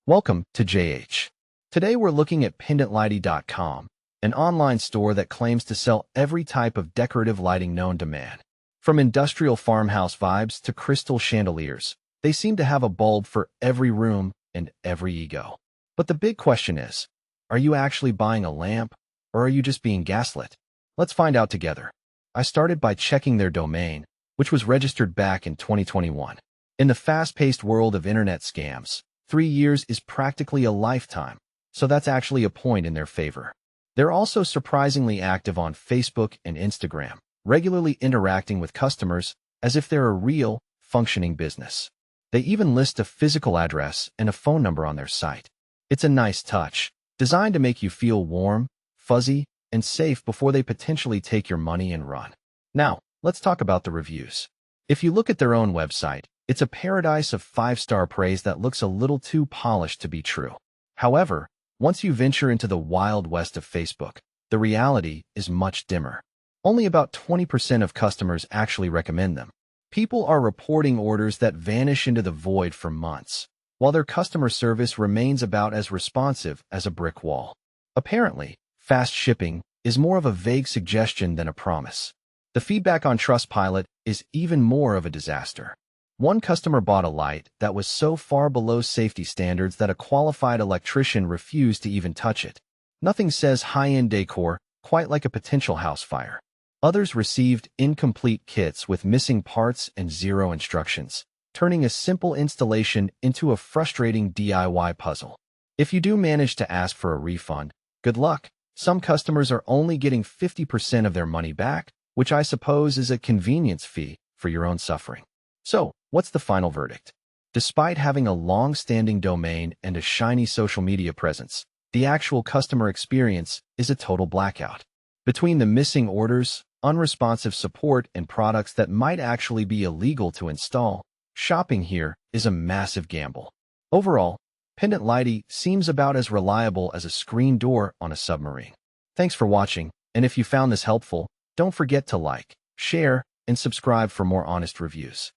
Welcome to JH. Today we're looking at PendantLightie.com, an online store that claims to sell every type of decorative lighting known to man. From industrial farmhouse vibes to crystal chandeliers, they seem to have a bulb for every room and every ego. But the big question is, are you actually buying a lamp, or are you just being gaslit? Let's find out together. I started by checking their domain, which was registered back in 2021. In the fast-paced world of internet scams, 3 years is practically a lifetime, so that's actually a point in their favor. They're also surprisingly active on Facebook and Instagram, regularly interacting with customers as if they're a real, functioning business. They even list a physical address and a phone number on their site. It's a nice touch, designed to make you feel warm, fuzzy, and safe before they potentially take your money and run. Now, let's talk about the reviews. If you look at their own website, it's a paradise of 5-star praise that looks a little too polished to be true. However, once you venture into the wild west of Facebook, the reality is much dimmer. Only about 20% of customers actually recommend them. People are reporting orders that vanish into the void for months, while their customer service remains about as responsive as a brick wall. Apparently, fast shipping is more of a vague suggestion than a promise. The feedback on Trustpilot is even more of a disaster. One customer bought a light that was so far below safety standards that a qualified electrician refused to even touch it. Nothing says high-end decor quite like a potential house fire. Others received incomplete kits with missing parts and zero instructions, turning a simple installation into a frustrating DIY puzzle. If you do manage to ask for a refund, good luck. Some customers are only getting 50% of their money back, which I suppose is a convenience fee for your own suffering. So, what's the final verdict? Despite having a long-standing domain and a shiny social media presence, the actual customer experience is a total blackout. Between the missing orders, unresponsive support, and products that might actually be illegal to install, shopping here is a massive gamble. Overall, PendantLightie seems about as reliable as a screen door on a submarine. Thanks for watching, and if you found this helpful, don't forget to like, share, and subscribe for more honest reviews.